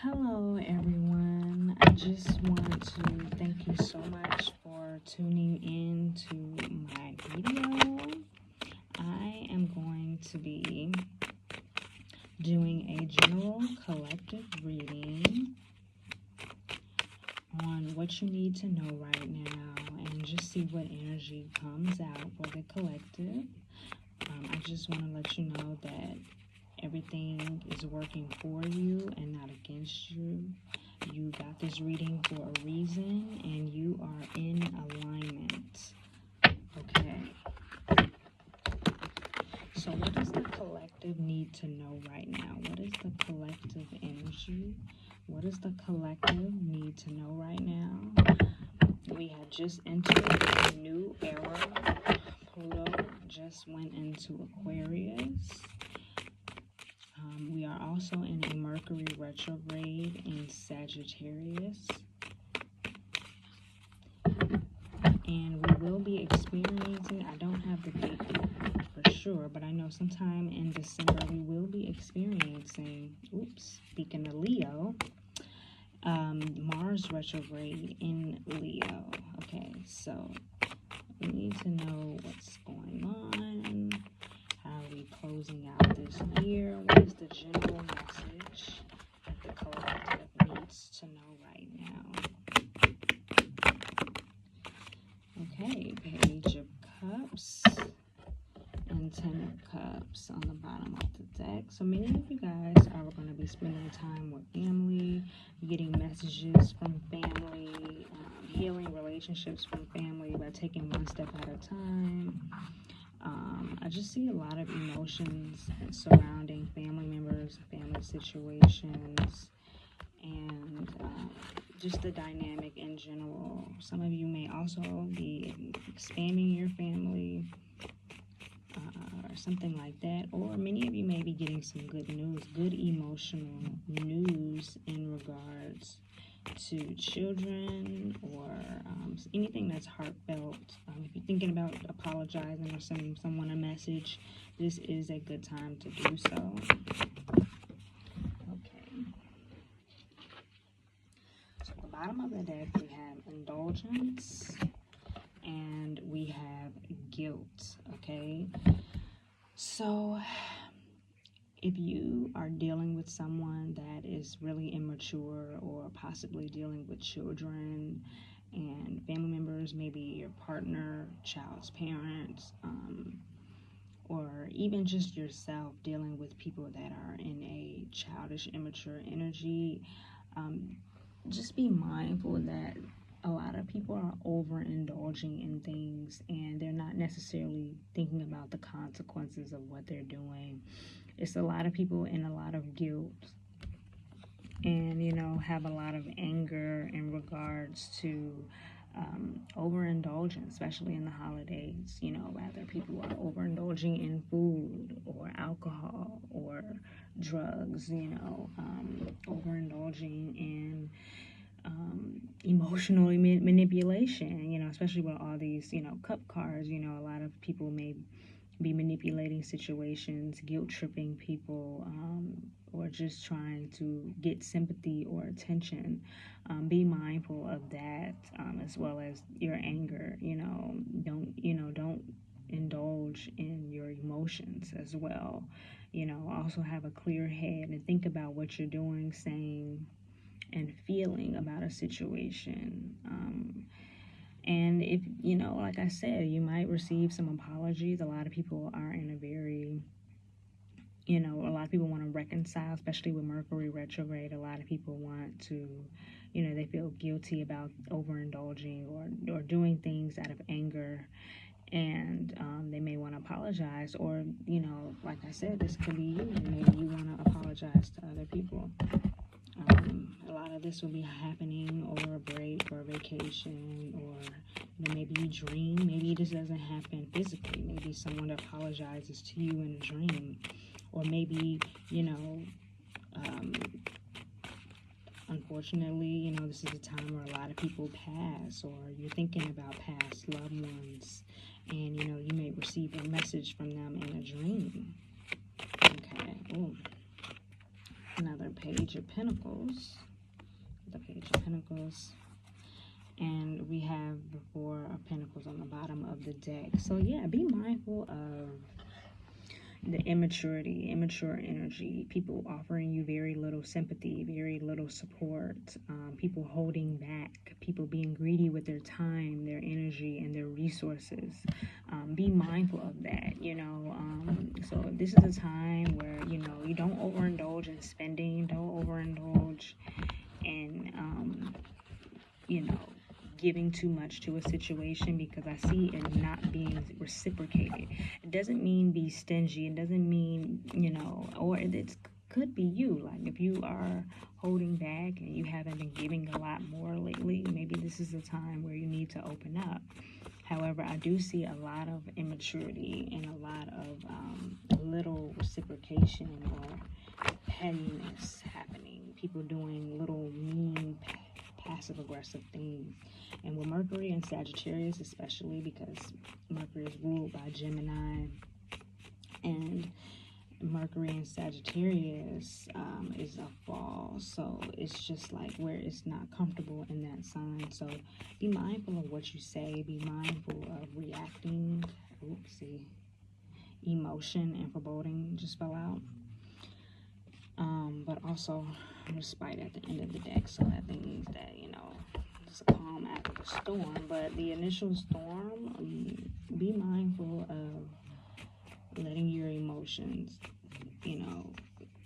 Hello, everyone. I just want to thank you so much for tuning in to my video. I am going to be doing a general collective reading on what you need to know right now and just see what energy comes out for the collective. I just want to let you know that everything is working for you and not against you. You got this reading for a reason and you are in alignment. Okay. So what does the collective need to know right now? What is the collective energy? What does the collective need to know right now? We have just entered a new era. Pluto just went into Aquarius. We are also in a Mercury retrograde in Sagittarius. And we will be experiencing, I don't have the date for sure, but I know sometime in December we will be experiencing, speaking of Leo, Mars retrograde in Leo. Okay, so we need to know what's going on. How are we closing out this year? What is the general message that the collective needs to know right now? Okay, Page of Cups and Ten of Cups on the bottom of the deck. So many of you guys are going to be spending time with family, getting messages from family, healing relationships from family by taking one step at a time. I just see a lot of emotions surrounding family members, family situations, and just the dynamic in general. Some of you may also be expanding your family or something like that. Or many of you may be getting some good news, good emotional news in regards to children or anything that's heartfelt. If you're thinking about apologizing or sending someone a message, this is a good time to do so. Okay. So at the bottom of the deck, we have indulgence and we have guilt. Okay. So if you are dealing with someone that is really immature or possibly dealing with children and family members, maybe your partner, child's parents, or even just yourself dealing with people that are in a childish, immature energy, just be mindful that a lot of people are overindulging in things and they're not necessarily thinking about the consequences of what they're doing. It's a lot of people in a lot of guilt and, have a lot of anger in regards to overindulgence, especially in the holidays. Rather people are overindulging in food or alcohol or drugs, overindulging in emotional manipulation, especially with all these, cup cards. A lot of people may be manipulating situations, guilt tripping people, or just trying to get sympathy or attention. Be mindful of that, as well as your anger. Don't indulge in your emotions as well. Also have a clear head and think about what you're doing, saying, and feeling about a situation. And if, like I said, you might receive some apologies. A lot of people are in a very, a lot of people want to reconcile, especially with Mercury retrograde. A lot of people want to, they feel guilty about overindulging or doing things out of anger. And they may want to apologize. Or, like I said, this could be you. Maybe you want to apologize to other people. A lot of this will be happening over a break or a vacation, or maybe you dream. Maybe this doesn't happen physically. Maybe someone apologizes to you in a dream, or maybe unfortunately, this is a time where a lot of people pass, or you're thinking about past loved ones, and you may receive a message from them in a dream. Okay. Ooh. another Page of Pentacles. The Page of Pentacles. And we have the Four of Pentacles on the bottom of the deck. So yeah, be mindful of the immature energy, people offering you very little sympathy, very little support, people holding back, people being greedy with their time, their energy, and their resources. Be mindful of that, so this is a time where, you don't overindulge in spending, don't overindulge in, giving too much to a situation, because I see it not being reciprocated. It doesn't mean be stingy. It doesn't mean, or it could be you. Like if you are holding back and you haven't been giving a lot more lately, maybe this is a time where you need to open up. However, I do see a lot of immaturity and a lot of little reciprocation or pettiness happening. People doing little mean, passive aggressive things. And with Mercury and Sagittarius, especially because Mercury is ruled by Gemini, and Mercury and Sagittarius is a fall, so it's just like where it's not comfortable in that sign. So be mindful of what you say, be mindful of reacting. Oopsie. Emotion and foreboding just fell out. But also respite at the end of the deck, so that means that, it's a calm after the storm. But the initial storm, be mindful of letting your emotions,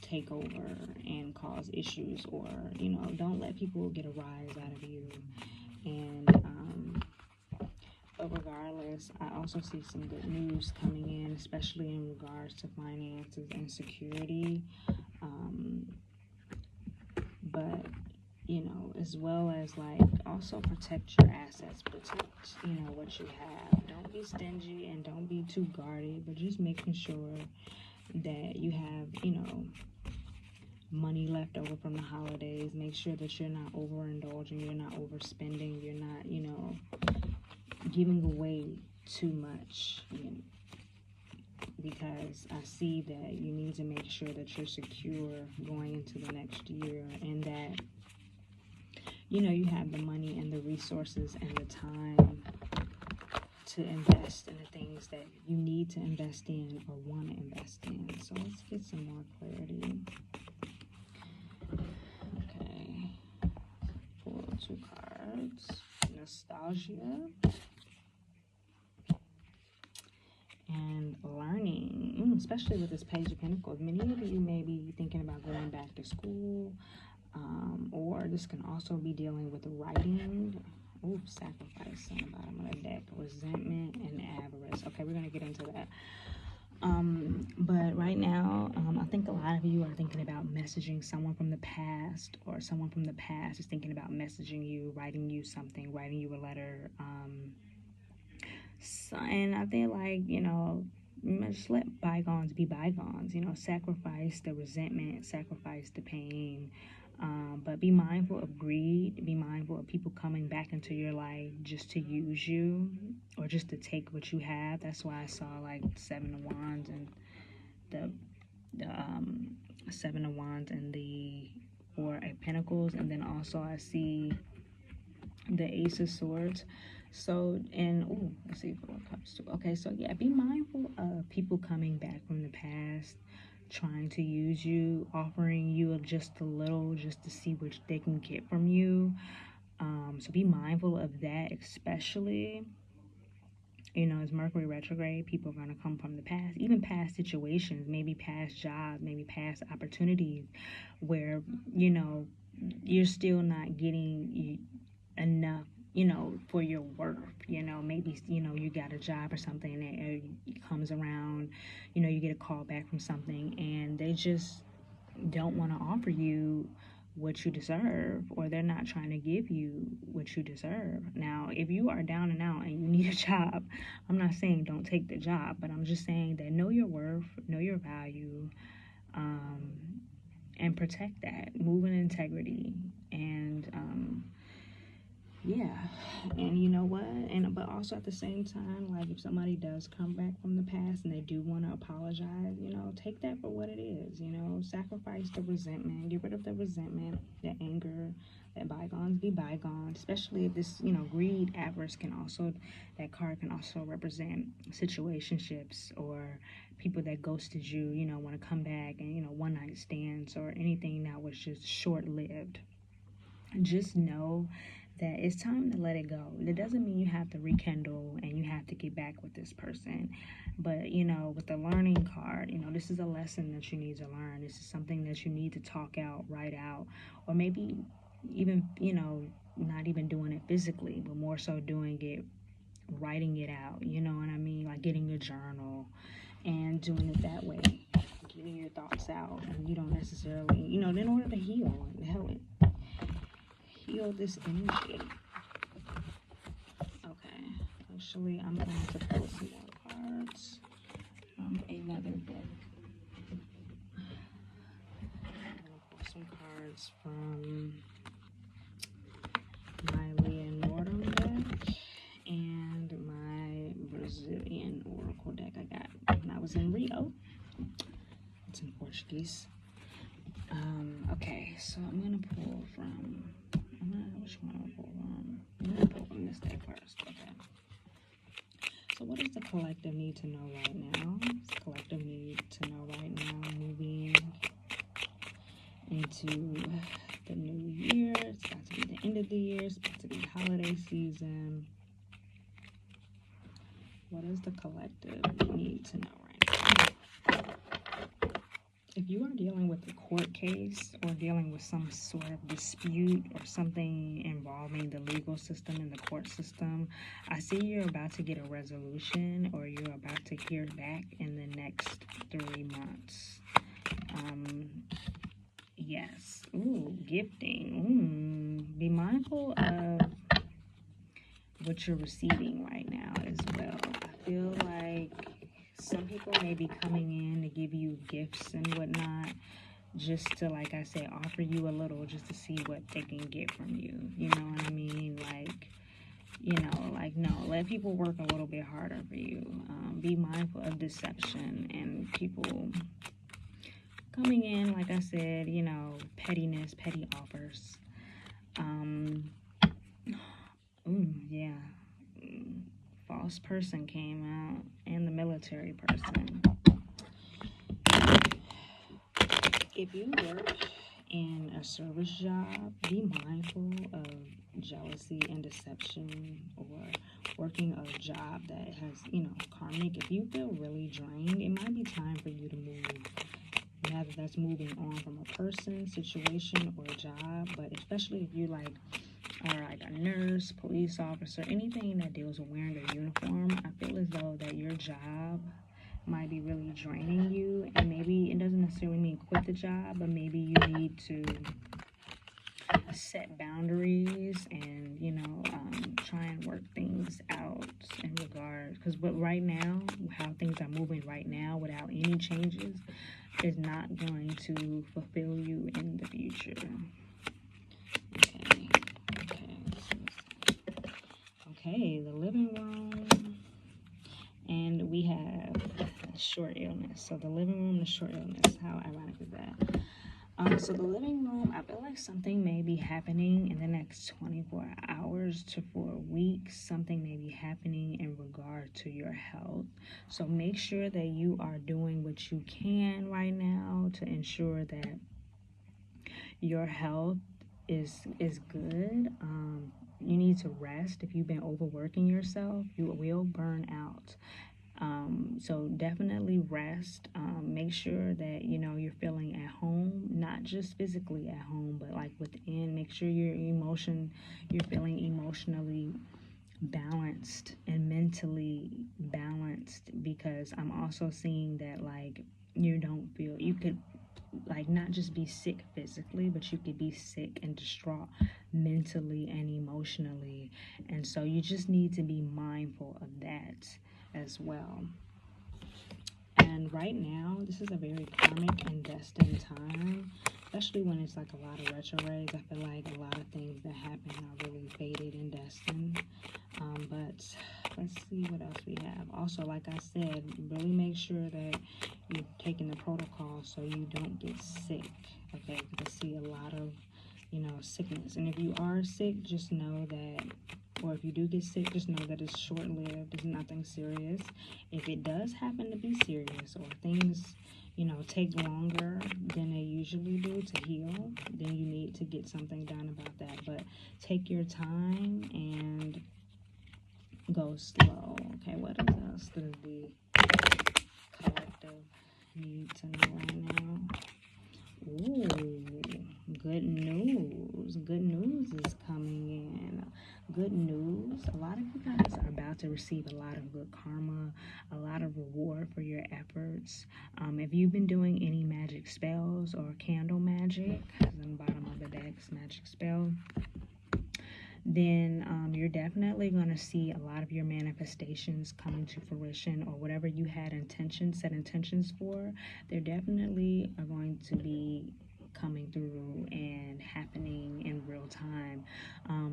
take over and cause issues, or, don't let people get a rise out of you. And, but regardless, I also see some good news coming in, especially in regards to finances and security. But, as well as like also protect your assets, protect, what you have. Don't be stingy and don't be too guarded, but just making sure that you have, money left over from the holidays. Make sure that you're not overindulging, you're not overspending, you're not, giving away too much, because I see that you need to make sure that you're secure going into the next year, and that, you have the money and the resources and the time to invest in the things that you need to invest in or want to invest in. So let's get some more clarity. Okay. Pull 2 cards. Nostalgia. And learning, especially with this Page of Pentacles. Many of you may be thinking about going back to school, or this can also be dealing with writing. Ooh, sacrifice on the bottom of the deck. Resentment and avarice. Okay, we're going to get into that. But right now, I think a lot of you are thinking about messaging someone from the past, or someone from the past is thinking about messaging you, writing you something, writing you a letter. So, and I feel like, just let bygones be bygones, sacrifice the resentment, sacrifice the pain, but be mindful of greed, be mindful of people coming back into your life just to use you, or just to take what you have. That's why I saw like 7 of Wands and the 7 of Wands and the 4 of Pentacles, and then also I see the Ace of Swords. So, and let's see if it comes to. Okay, so yeah, be mindful of people coming back from the past, trying to use you, offering you just a little, just to see what they can get from you. So be mindful of that, especially. As Mercury retrograde, people are going to come from the past, even past situations, maybe past jobs, maybe past opportunities, where you're still not getting enough, for your worth. Maybe, you got a job or something, and it comes around, you get a call back from something, and they just don't want to offer you what you deserve, or they're not trying to give you what you deserve. Now, if you are down and out and you need a job, I'm not saying don't take the job, but I'm just saying that know your worth, know your value, and protect that. Move in integrity, and yeah, and you know what, and but also at the same time, like if somebody does come back from the past and they do want to apologize, take that for what it is. Sacrifice the resentment, get rid of the resentment, the anger. Let bygones be bygones, especially if this, greed, avarice can also, that card can also represent situationships or people that ghosted you, want to come back, and one night stands or anything that was just short lived. Just know that it's time to let it go. It doesn't mean you have to rekindle and you have to get back with this person. But, with the learning card, this is a lesson that you need to learn. This is something that you need to talk out, write out, or maybe even, not even doing it physically, but more so doing it, writing it out. You know what I mean? Like getting a journal and doing it that way, getting your thoughts out. And you don't necessarily, in order to heal this energy. Okay, actually, I'm going to pull some more cards from another deck. I'm going to pull some cards from my Leonardum deck and my Brazilian Oracle deck I got when I was in Rio. It's in Portuguese. Okay, so I'm going to pull from... which one I'm going to pull from this deck first. Okay. So what does the collective need to know right now? The collective need to know right now, moving into the new year. It's about to be the end of the year. It's about to be holiday season. What does the collective need to know right now? If you are dealing with a court case or dealing with some sort of dispute or something involving the legal system and the court system, I see you're about to get a resolution or you're about to hear back in the next 3 months. Yes. Ooh, gifting. Be mindful of what you're receiving right now as well. I feel like some people may be coming in to give you gifts and whatnot, just to, like I said, offer you a little just to see what they can get from you. You know what I mean? No, let people work a little bit harder for you. Be mindful of deception and people coming in, like I said, pettiness, petty offers. Yeah. False person came out and the military person. If you work in a service job, be mindful of jealousy and deception, or working a job that has, karmic. If you feel really drained, it might be time for you to move. Whether that's moving on from a person, situation, or a job, but especially if you are like a nurse, police officer, anything that deals with wearing a uniform, I feel as though that your job might be really draining you, and maybe it doesn't necessarily mean quit the job, but maybe you need to set boundaries and try and work things out in regards, because right now, how things are moving right now without any changes is not going to fulfill you in the future. Okay, the living room, and we have short illness. So the living room, the short illness, how ironic is that? So the living room, I feel like something may be happening in the next 24 hours to 4 weeks. Something may be happening in regard to your health. So make sure that you are doing what you can right now to ensure that your health is good. You need to rest. If you've been overworking yourself, you will burn out. So definitely rest. Make sure that you're feeling at home, not just physically at home, but like within. Make sure you're feeling emotionally balanced and mentally balanced, because I'm also seeing that you could not just be sick physically, but you could be sick and distraught mentally and emotionally. And so you just need to be mindful of that as well. And right now, this is a very karmic and destined time. especially when it's like a lot of retrogrades. I feel like a lot of things that happen are really fated and destined. But let's see what else we have. Also, like I said, really make sure that you're taking the protocol so you don't get sick. Okay, because I see a lot of, sickness. And if you are sick, just know that, or if you do get sick, just know that it's short-lived. It's nothing serious. If it does happen to be serious, or things, take longer than they usually do to heal, then you need to get something done about that. But take your time and go slow. Okay, what else does the collective need to know right now? Ooh, good news. Good news is coming in. Good news. A lot of you guys are about to receive a lot of good karma, a lot of reward for your efforts. If you've been doing any magic spells or candle magic, on the bottom of the deck's magic spell, then you're definitely going to see a lot of your manifestations coming to fruition, or whatever you had set intentions for, they're definitely are going to be coming through and happening in real time.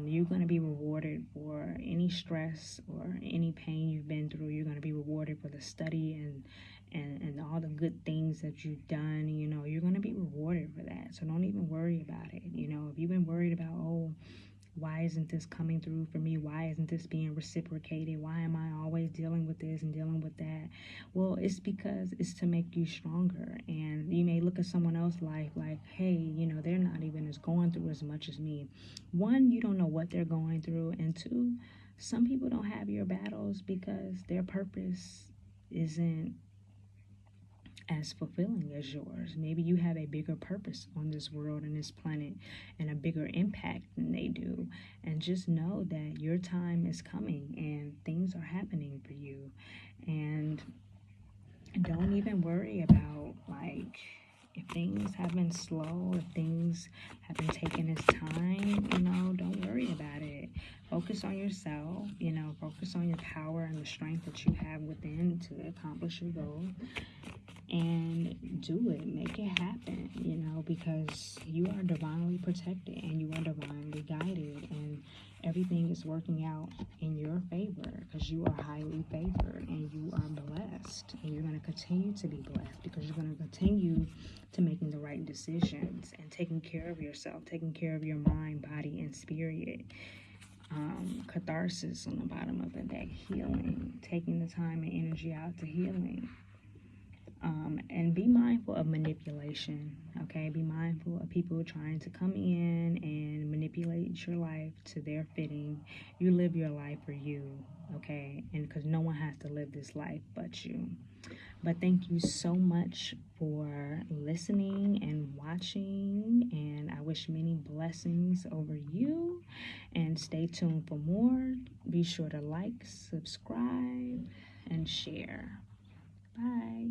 You're going to be rewarded for any stress or any pain you've been through. You're going to be rewarded for the study and all the good things that you've done. You're going to be rewarded for that. So don't even worry about it. If you've been worried about, why isn't this coming through for me? Why isn't this being reciprocated? Why am I always dealing with this and dealing with that? Well, it's because it's to make you stronger. And you may look at someone else's life like, hey, they're not even going through as much as me. One, you don't know what they're going through. And two, some people don't have your battles because their purpose isn't as fulfilling as yours. Maybe you have a bigger purpose on this world and this planet and a bigger impact than they do. And just know that your time is coming and things are happening for you. And don't even worry about, like, if things have been slow, if things have been taking its time, don't worry about it. Focus on yourself, focus on your power and the strength that you have within to accomplish your goal. And do it, make it happen, because you are divinely protected and you are divinely guided, and everything is working out in your favor because you are highly favored and you are blessed, and you're going to continue to be blessed because you're going to continue to making the right decisions and taking care of yourself, taking care of your mind, body, and spirit. Catharsis on the bottom of the deck, healing, taking the time and energy out to healing. And be mindful of manipulation, okay? Be mindful of people trying to come in and manipulate your life to their fitting. You live your life for you, okay? And because no one has to live this life but you. But thank you so much for listening and watching, and I wish many blessings over you. And stay tuned for more. Be sure to like, subscribe, and share. Bye.